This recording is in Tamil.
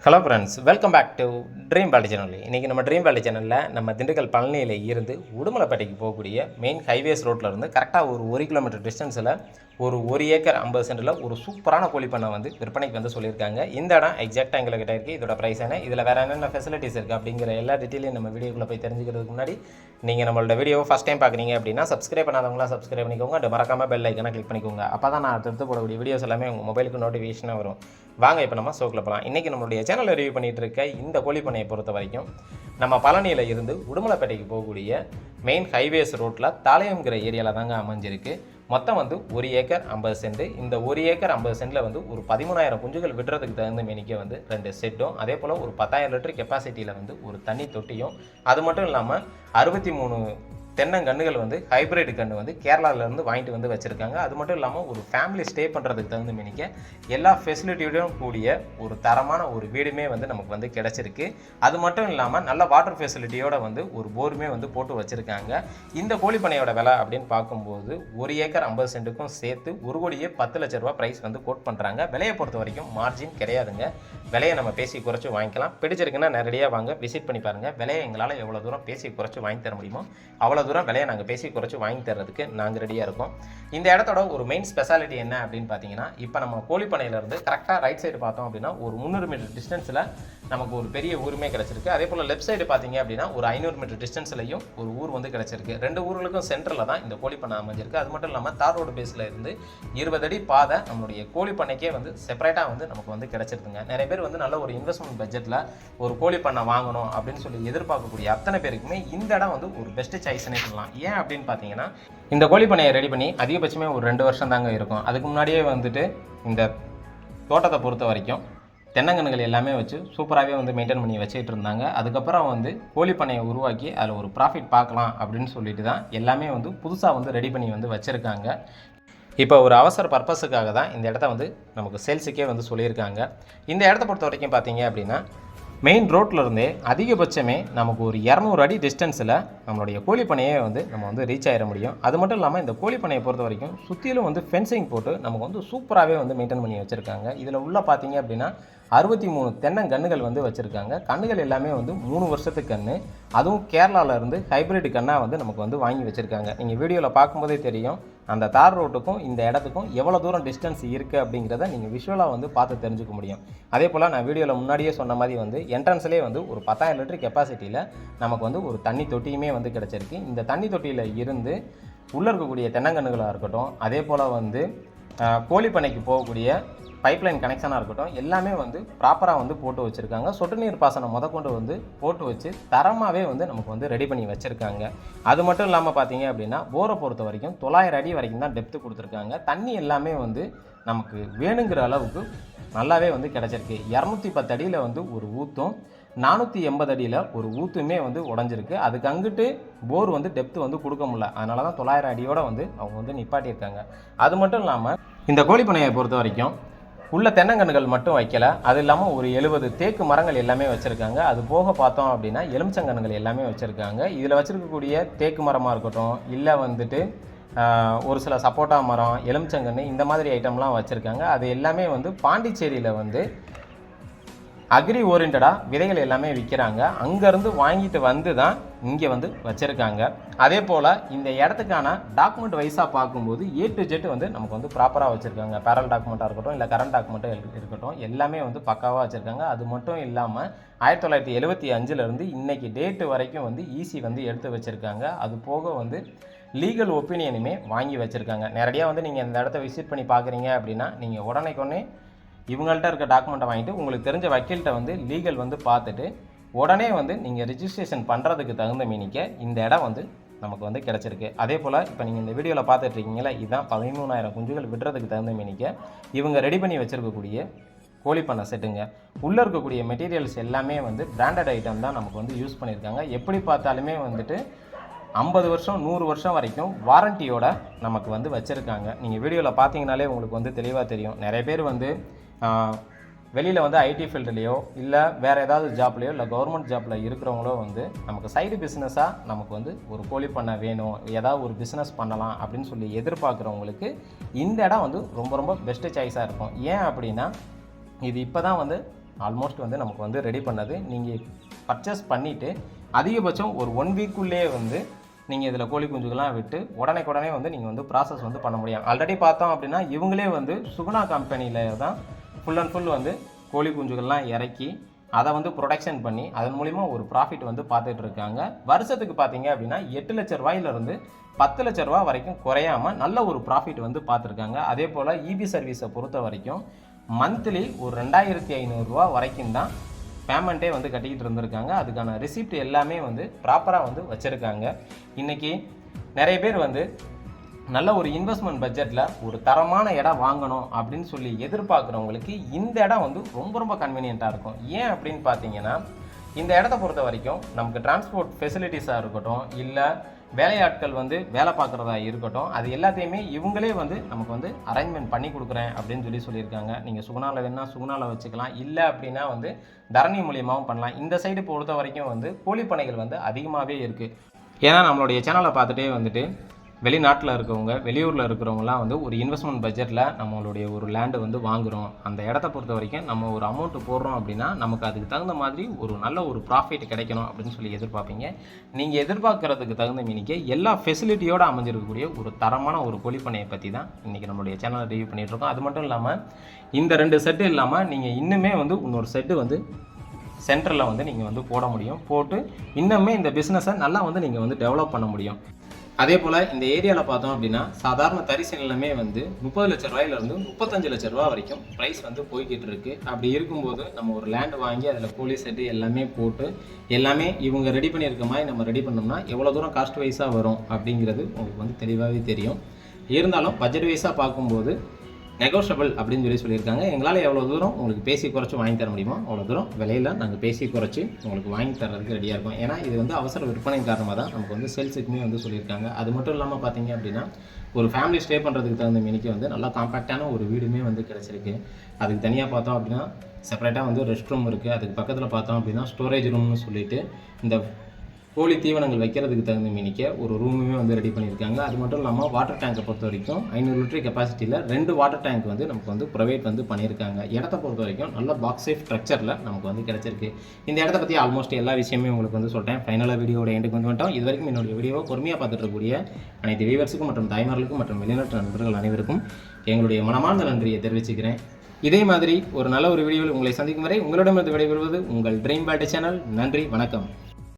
Hello friends, welcome back to dream valley channel. இன்றைக்கி நம்ம ட்ரீம் வேலி சேனலில் நம்ம திண்டுக்கல் பழனியில் இருந்து உடுமலைப்பேட்டைக்கு போகக்கூடிய மெயின் ஹைவேஸ் ரோட்டில் இருந்து கரெக்டாக ஒரு கிலோமீட்டர் டிஸ்டன்ஸில் ஒரு ஏக்கர் 50 சென்டில் ஒரு சூப்பரான கோழி பண்ணை வந்து விற்பனைக்கு வந்து சொல்லியிருக்காங்க. இந்த இடம் எக்ஸாக்டாக எங்கள்கிட்ட இருக்குது. இதோட ப்ரைஸ் என்ன, இதில் வேறு என்னென்ன ஃபெசிலிட்டிஸ் இருக்குது அப்படிங்கிற எல்லா டீட்டெயிலையும் நம்ம வீடியோக்குள்ளே போய் தெரிஞ்சுக்கிறதுக்கு முன்னாடி நீங்கள் நம்மளோட வீடியோவை ஃபஸ்ட் டைம் பார்க்குறீங்க அப்படின்னா சப்ஸ்கிரைப் பண்ணாதவங்களாம் சப்ஸ்கிரைப் பண்ணிக்கோங்க. அது மறக்காமல் பெல் ஐக்கனை கிளிக் பண்ணிக்கோங்க. அப்போ தான் நான் அடுத்து போடக்கூடிய வீடியோஸ் எல்லாமே உங்கள் மொபைலுக்கு நோட்டிஃபிகேஷனாக வரும். வாங்க இப்போ நம்ம ஷோக்கில் போகலாம். இன்றைக்கி நம்மளுடைய சேனலில் ரிவ்யூ பண்ணிகிட்டு இருக்க இந்த கோழி பண்ணையை பொறுத்த வரைக்கும் நம்ம பழனியில் இருந்து உடுமலைப்பேட்டைக்கு போகக்கூடிய மெயின் ஹைவேஸ் ரோட்டில் தாளையம்ங்கிற ஏரியாவில் தாங்க அமைஞ்சிருக்கு. மொத்தம் வந்து 1 ஏக்கர் 50 சென்ட். இந்த 1 ஏக்கர் 50 சென்டில் வந்து ஒரு 13,000 குஞ்சுகள் விடுறதுக்கு தகுந்த மேனிக்கே வந்து 2 செட்டும், அதே போல் ஒரு 10,000 லிட்டர் கெப்பாசிட்டியில் வந்து ஒரு தண்ணி தொட்டியும், அது மட்டும் இல்லாமல் 63 தென்னங்கன்றுகள் வந்து ஹைப்ரிட் கன்று வந்து கேரளாவிலேருந்து வாங்கிட்டு வந்து வச்சுருக்காங்க. அது மட்டும் இல்லாமல் ஒரு ஃபேமிலி ஸ்டே பண்ணுறதுக்கு தகுந்த மேனிக்க எல்லா ஃபெசிலிட்டியோடும் கூடிய ஒரு தரமான ஒரு வீடுமே வந்து நமக்கு வந்து கிடச்சிருக்கு. அது மட்டும் இல்லாமல் நல்ல வாட்டர் ஃபெசிலிட்டியோடு வந்து ஒரு போருமே வந்து போட்டு வச்சுருக்காங்க. இந்த கோழிப்பண்ணையோட விலை அப்படின்னு பார்க்கும்போது 1 ஏக்கர் 50 சென்ட்டுக்கும் சேர்த்து 1,10,00,000 ப்ரைஸ் வந்து கோட் பண்ணுறாங்க. விலையை பொறுத்த வரைக்கும் மார்ஜின் கிடையாதுங்க. விலையை நம்ம பேசி குறைச்சி வாங்கிக்கலாம். பிடிச்சிருக்குன்னா நேரடியாக வாங்க, விசிட் பண்ணி பாருங்கள். விலையை எங்களால் எவ்வளோ தூரம் பேசி குறைச்சி வாங்கி தர முடியுமோ அவ்வளோ தூரம் விலையை நாங்கள் பேசி குறைச்சி வாங்கி தர்றதுக்கு நாங்கள் ரெடியாக இருக்கோம். இந்த இடத்தோட ஒரு மெயின் ஸ்பெஷாலிட்டி என்ன அப்படின்னு பார்த்தீங்கன்னா, இப்போ நம்ம கோழிப்பண்ணையிலேருந்து கரெக்டாக ரைட் சைடு பார்த்தோம் அப்படின்னா ஒரு 300 மீட்டர் டிஸ்டன்ஸில் நமக்கு ஒரு பெரிய ஊருமே கிடச்சிருக்கு. அதே போல் லெஃப்ட் சைடு பார்த்தீங்க அப்படின்னா ஒரு 500 மீட்டர் டிஸ்டன்ஸ்லையும் ஒரு ஊர் வந்து கிடச்சிருக்கு. 2 ஊர்களுக்கும் சென்டரில் தான் இந்த கோழிப்பண்ணை அமைஞ்சிருக்கு. அது மட்டும் இல்லாமல் தார் ரோடு பேஸில் இருந்து 20 அடி பாதை நம்மளுடைய கோழிப்பண்ணைக்கே வந்து செப்பரேட்டாக வந்து நமக்கு வந்து கிடச்சிருக்குங்க. நிறைய பேர் வந்து நல்ல ஒரு இன்வெஸ்ட்மெண்ட் பட்ஜெட்டில் ஒரு கோழிப்பண்ணை வாங்கணும் அப்படின்னு சொல்லி எதிர்பார்க்கக்கூடிய அத்தனை பேருக்குமே இந்த இடம் வந்து ஒரு பெஸ்ட் சாய்ஸ்னே சொல்லலாம். ஏன் அப்படின்னு பார்த்தீங்கன்னா, இந்த கோழிப்பண்ணையை ரெடி பண்ணி அதிகபட்சமே ஒரு 2 வருஷம் தாங்க இருக்கும். அதுக்கு முன்னாடியே வந்துட்டு இந்த தோட்டத்தை பொறுத்த வரைக்கும் தென்னங்கன்றுகள் எல்லாமே வச்சு சூப்பராகவே வந்து மெயின்டைன் பண்ணி வச்சுக்கிட்டு இருந்தாங்க. அதுக்கப்புறம் வந்து கோழிப்பண்ணையை உருவாக்கி அதில் ஒரு ப்ராஃபிட் பார்க்கலாம் அப்படின்னு சொல்லிட்டு தான் எல்லாமே வந்து புதுசாக வந்து ரெடி பண்ணி வந்து வச்சுருக்காங்க. இப்போ ஒரு அவசர பர்பஸுக்காக தான் இந்த இடத்த வந்து நமக்கு சேல்ஸுக்கே வந்து சொல்லியிருக்காங்க. இந்த இடத்த பொறுத்த வரைக்கும் பார்த்தீங்க அப்படின்னா மெயின் ரோட்டில் இருந்தே அதிகபட்சமே நமக்கு ஒரு 200 அடி டிஸ்டன்ஸில் நம்மளுடைய கோழிப்பண்ணையை வந்து நம்ம வந்து ரீச் ஆகிட முடியும். அது மட்டும் இல்லாமல் இந்த கோழிப்பண்ணையை பொறுத்த வரைக்கும் சுற்றிலும் வந்து ஃபென்சிங் போட்டு நமக்கு வந்து சூப்பராகவே வந்து மெயின்டைன் பண்ணி வச்சுருக்காங்க. இதில் உள்ள பார்த்தீங்க அப்படின்னா 63 தென்னங்கன்றுகள் வந்து வச்சுருக்காங்க. கன்றுகள் எல்லாமே வந்து 3 வருஷத்துக்கு கன்று, அதுவும் கேரளாவிலேருந்து ஹைப்ரிட் கன்னாக வந்து நமக்கு வந்து வாங்கி வச்சுருக்காங்க. நீங்கள் வீடியோவில் பார்க்கும்போதே தெரியும் அந்த தார் ரோட்டுக்கும் இந்த இடத்துக்கும் எவ்வளோ தூரம் டிஸ்டன்ஸ் இருக்குது அப்படிங்கிறத நீங்கள் விஷுவலாக வந்து பார்த்து தெரிஞ்சுக்க முடியும். அதே போல் நான் வீடியோவில் முன்னாடியே சொன்ன மாதிரி வந்து என்ட்ரன்ஸ்லேயே வந்து ஒரு 10,000 லிட்டர் கெப்பாசிட்டியில் நமக்கு வந்து ஒரு தண்ணி தொட்டியுமே வந்து கிடச்சிருக்கு. இந்த தண்ணி தொட்டியில் இருந்து உள்ளே இருக்கக்கூடிய தென்னங்கன்றுகளாக இருக்கட்டும், அதே போல் வந்து கோழிப்பண்ணைக்கு போகக்கூடிய பைப்லைன் கனெக்ஷனாக இருக்கட்டும், எல்லாமே வந்து ப்ராப்பராக வந்து போட்டு வச்சுருக்காங்க. சொட்டு நீர் பாசனம் முதற்கொண்டு வந்து போட்டு வச்சு தரமாகவே வந்து நமக்கு வந்து ரெடி பண்ணி வச்சுருக்காங்க. அது மட்டும் இல்லாமல் பார்த்தீங்க அப்படின்னா போரை பொறுத்த வரைக்கும் 900 அடி வரைக்கும் தான் டெப்த்து கொடுத்துருக்காங்க. தண்ணி எல்லாமே வந்து நமக்கு வேணுங்கிற அளவுக்கு நல்லாவே வந்து கிடச்சிருக்கு. 210 அடியில் வந்து ஒரு ஊற்றும், 480 அடியில் ஒரு ஊற்றுமே வந்து உடஞ்சிருக்கு. அதுக்கு அங்கிட்டு போர் வந்து டெப்த்து வந்து கொடுக்க முடியல. அதனால தான் 900 அடியோடு வந்து அவங்க வந்து நிப்பாட்டியிருக்காங்க. அது மட்டும் இல்லாமல் இந்த கோழிப்பண்ணையை பொறுத்த வரைக்கும் உள்ள தென்னங்கன்றுகள் மட்டும் வைக்கல, அது இல்லாமல் ஒரு 70 தேக்கு மரங்கள் எல்லாமே வச்சுருக்காங்க. அது போக பார்த்தோம் அப்படின்னா எலுமிச்சங்கன்றுகள் எல்லாமே வச்சுருக்காங்க. இதில் வச்சுருக்கக்கூடிய தேக்கு மரமாக இருக்கட்டும், இல்லை வந்துட்டு ஒரு சில சப்போட்டா மரம், எலுமிச்சங்கன்று இந்த மாதிரி ஐட்டம்லாம் வச்சுருக்காங்க. அது எல்லாமே வந்து பாண்டிச்சேரியில் வந்து அக்ரி ஓரியன்டாக விதைகள் எல்லாமே விற்கிறாங்க. அங்கேருந்து வாங்கிட்டு வந்து தான் இங்கே வந்து வச்சுருக்காங்க. அதே போல் இந்த இடத்துக்கான டாக்குமெண்ட் வைஸாக பார்க்கும்போது A to Z வந்து நமக்கு வந்து ப்ராப்பராக வச்சுருக்காங்க. பேரல் டாக்குமெண்ட்டாக இருக்கட்டும், இல்லை கரண்ட் டாக்குமெண்ட்டாக இருக்கட்டும், எல்லாமே வந்து பக்காவாக வச்சுருக்காங்க. அது மட்டும் இல்லாமல் 1975லேருந்து இன்றைக்கி டேட்டு வரைக்கும் வந்து ஈசி வந்து எடுத்து வச்சுருக்காங்க. அது போக வந்து லீகல் ஒப்பீனியனுமே வாங்கி வச்சுருக்காங்க. நேரடியாக வந்து நீங்கள் இந்த இடத்த விசிட் பண்ணி பார்க்குறீங்க அப்படின்னா நீங்கள் உடனே இவங்கள்ட்ட இருக்க டாக்குமெண்ட்டை வாங்கிட்டு உங்களுக்கு தெரிஞ்ச வக்கீல்கிட்ட வந்து லீகல் வந்து பார்த்துட்டு உடனே வந்து நீங்கள் ரிஜிஸ்ட்ரேஷன் பண்ணுறதுக்கு தகுந்த மீனிக்க இந்த இடம் வந்து நமக்கு வந்து கிடச்சிருக்கு. அதே போல் இப்போ நீங்கள் இந்த வீடியோவில் பார்த்துட்ருக்கீங்களா, இதுதான் 13,000 குஞ்சுகள் விடுறதுக்கு தகுந்த மீனிக்க இவங்க ரெடி பண்ணி வச்சுருக்கக்கூடிய கோழிப்பண்ணை செட்டுங்க. உள்ளே இருக்கக்கூடிய மெட்டீரியல்ஸ் எல்லாமே வந்து பிராண்டட் ஐட்டம் தான் நமக்கு வந்து யூஸ் பண்ணியிருக்காங்க. எப்படி பார்த்தாலுமே வந்துட்டு 50 வருஷம் 100 வருஷம் வரைக்கும் வாரண்டியோட நமக்கு வந்து வச்சுருக்காங்க. நீங்கள் வீடியோவில் பார்த்தீங்கனாலே உங்களுக்கு வந்து தெளிவாக தெரியும். நிறைய பேர் வந்து வெளியில் வந்து ஐடி ஃபீல்டுலேயோ இல்லை வேறு ஏதாவது ஜாப்லேயோ இல்லை கவர்மெண்ட் ஜாப்பில் இருக்கிறவங்களோ வந்து நமக்கு சைடு பிஸ்னஸாக நமக்கு வந்து ஒரு கோழிப்பண்ணை வேணும், ஏதாவது ஒரு பிஸ்னஸ் பண்ணலாம் அப்படின்னு சொல்லி எதிர்பார்க்குறவங்களுக்கு இந்த இடம் வந்து ரொம்ப பெஸ்ட்டு சாய்ஸாக இருக்கும். ஏன் அப்படின்னா இது இப்போ தான் வந்து ஆல்மோஸ்ட் வந்து நமக்கு வந்து ரெடி பண்ணது. நீங்கள் பர்ச்சேஸ் பண்ணிவிட்டு அதிகபட்சம் ஒரு 1 வீக்குள்ளேயே வந்து நீங்கள் இதில் கோழி குஞ்சுகள்லாம் விட்டு உடனே வந்து நீங்கள் வந்து ப்ராசஸ் வந்து பண்ண முடியும். ஆல்ரெடி பார்த்தோம் அப்படின்னா இவங்களே வந்து சுகுணா கம்பெனியில் தான் ஃபுல் அண்ட் ஃபுல் வந்து கோழி குஞ்சுகள்லாம் இறக்கி அதை வந்து ப்ரொடக்ஷன் பண்ணி அதன் மூலிமா ஒரு ப்ராஃபிட் வந்து பார்த்துட்டு இருக்காங்க. வருஷத்துக்கு பார்த்தீங்க அப்படின்னா 8 லட்ச ரூபாயிலிருந்து 10 லட்ச ரூபா வரைக்கும் குறையாமல் நல்ல ஒரு ப்ராஃபிட் வந்து பார்த்துருக்காங்க. அதே போல் இபி சர்வீஸை பொறுத்த வரைக்கும் மந்த்லி ஒரு 2500 ரூபா வரைக்கும் தான் பேமெண்ட்டே வந்து கட்டிக்கிட்டு இருந்திருக்காங்க. அதுக்கான ரிசிப்ட் எல்லாமே வந்து ப்ராப்பராக வந்து வச்சுருக்காங்க. இன்றைக்கி நிறைய பேர் வந்து நல்ல ஒரு இன்வெஸ்ட்மெண்ட் பட்ஜெட்டில் ஒரு தரமான இடம் வாங்கணும் அப்படின்னு சொல்லி எதிர்பார்க்குறவங்களுக்கு இந்த இடம் வந்து ரொம்ப கன்வீனியண்ட்டாக இருக்கும். ஏன் அப்படின்னு பார்த்தீங்கன்னா இந்த இடத்த பொறுத்த வரைக்கும் நமக்கு டிரான்ஸ்போர்ட் ஃபெசிலிட்டிஸாக இருக்கட்டும், இல்லை வேலையாட்கள் வந்து வேலை பார்க்குறதா இருக்கட்டும், அது எல்லாத்தையுமே இவங்களே வந்து நமக்கு வந்து அரேஞ்ச்மெண்ட் பண்ணி கொடுக்குறேன் அப்படின்னு சொல்லியிருக்காங்க. நீங்கள் சுகுணாவில் வேணால் சுகுணாவில் வச்சுக்கலாம், இல்லை அப்படின்னா வந்து தரணி மூலியமாகவும் பண்ணலாம். இந்த சைடு பொறுத்த வரைக்கும் வந்து கோழிப்பனைகள் வந்து அதிகமாகவே இருக்குது. ஏன்னா நம்மளுடைய சேனலை பார்த்துட்டே வந்துட்டு வெளிநாட்டில் இருக்கவங்க, வெளியூரில் இருக்கிறவங்களாம் வந்து ஒரு இன்வெஸ்ட்மெண்ட் பட்ஜெட்டில் நம்மளுடைய ஒரு லேண்டு வந்து வாங்குகிறோம். அந்த இடத்த பொறுத்த வரைக்கும் நம்ம ஒரு அமௌண்ட்டு போடுறோம் அப்படின்னா நமக்கு அதுக்கு தகுந்த மாதிரி ஒரு நல்ல ஒரு ப்ராஃபிட் கிடைக்கணும் அப்படின்னு சொல்லி எதிர்பார்ப்பீங்க. நீங்கள் எதிர்பார்க்குறதுக்கு தகுந்த மீனிக்கு எல்லா ஃபெசிலிட்டியோடு அமைஞ்சிருக்கக்கூடிய ஒரு தரமான ஒரு கோழிப்பண்ணையை பற்றி தான் இன்றைக்கி நம்மளுடைய சேனலில் ரிவ்யூ பண்ணிகிட்ருக்கோம். அது மட்டும் இல்லாமல் இந்த 2 செட்டு இல்லாமல் நீங்கள் இன்னுமே வந்து இன்னொரு செட்டு வந்து சென்டரில் வந்து நீங்கள் வந்து போட முடியும். போட்டு இன்னுமே இந்த பிஸ்னஸை நல்லா வந்து நீங்கள் வந்து டெவலப் பண்ண முடியும். அதே போல் இந்த ஏரியாவில் பார்த்தோம் அப்படின்னா சாதாரண தரிசு நிலமே வந்து 30 லட்ச ரூபாயிலிருந்து 35 லட்ச ரூபா வரைக்கும் ப்ரைஸ் வந்து போய்கிட்டு இருக்குது. அப்படி இருக்கும்போது நம்ம ஒரு லேண்டு வாங்கி அதில் கோழி செட்டு எல்லாமே போட்டு எல்லாமே இவங்க ரெடி பண்ணியிருக்க மாதிரி நம்ம ரெடி பண்ணோம்னா எவ்வளோ தூரம் காஸ்ட் வைஸாக வரும் அப்படிங்கிறது உங்களுக்கு வந்து தெளிவாகவே தெரியும். இருந்தாலும் பட்ஜெட் வைஸாக பார்க்கும்போது நெகோஷியபிள் அப்படின்னு சொல்லியிருக்காங்க. எங்களால் எவ்வளோ தூரம் உங்களுக்கு பேசி குறைச்சி வாங்கி தர முடியுமோ அவ்வளோ தூரம் விலையில் நாங்கள் பேசி குறைச்சி உங்களுக்கு வாங்கி தரதுக்கு ரெடியாக இருக்கோம். ஏன்னா இது வந்து அவசர விற்பனை காரணமாக தான் நமக்கு வந்து சேல்ஸுக்குமே வந்து சொல்லியிருக்காங்க. அது மட்டும் இல்லாமல் பார்த்தீங்க அப்படின்னா ஒரு ஃபேமிலி ஸ்டே பண்ணுறதுக்கு தகுந்த மீனிக்கு வந்து நல்லா காம்பேக்டான ஒரு வீடுமே வந்து கிடச்சிருக்கு. அதுக்கு தனியாக பார்த்தோம் அப்படின்னா செப்பரேட்டாக வந்து ரெஸ்ட் ரூம் இருக்குது. அதுக்கு பக்கத்தில் பார்த்தோம் அப்படின்னா ஸ்டோரேஜ் ரூம்னு சொல்லிட்டு இந்த கோழி தீவனங்கள் வைக்கிறதுக்கு தகுந்த மீனிக்க ஒரு ரூமுமே வந்து ரெடி பண்ணியிருக்காங்க. அது மட்டும் இல்லாமல் வாட்டர் டேங்கை பொறுத்த வரைக்கும் 500 லிட்டர் கெப்பாசிட்டியில் 2 வாட்டர் டேங்க் வந்து நமக்கு வந்து ப்ரொவைட் வந்து பண்ணியிருக்காங்க. இடத்த பொறுத்த வரைக்கும் நல்ல பாக்ஸ் சேஃப் ஸ்ட்ரக்சரில் நமக்கு வந்து கிடச்சிருக்கு. இந்த இடத்த பற்றி ஆல்மோஸ்ட் எல்லா விஷயமே உங்களுக்கு வந்து சொல்லிட்டேன். ஃபைனலாக வீடியோட எண்டுக்கு வந்து வந்துட்டோம். இது வரைக்கும் என்னுடைய வீடியோவை பொறுமையாக பார்த்துட்டு இருக்கக்கூடிய அனைத்து வியூவர்ஸுக்கும் மற்றும் தாய்மார்களுக்கும் மற்றும் வெளிநாட்டு நண்பர்கள் அனைவருக்கும் எங்களுடைய மனமார்ந்த நன்றியை தெரிவிச்சுக்கிறேன். இதே மாதிரி ஒரு நல்ல ஒரு வீடியோவில் உங்களை சந்திக்கும் வரை உங்களிடமிருந்து விடைபெறுவது உங்கள் ட்ரீம் பேட் சேனல். நன்றி, வணக்கம்.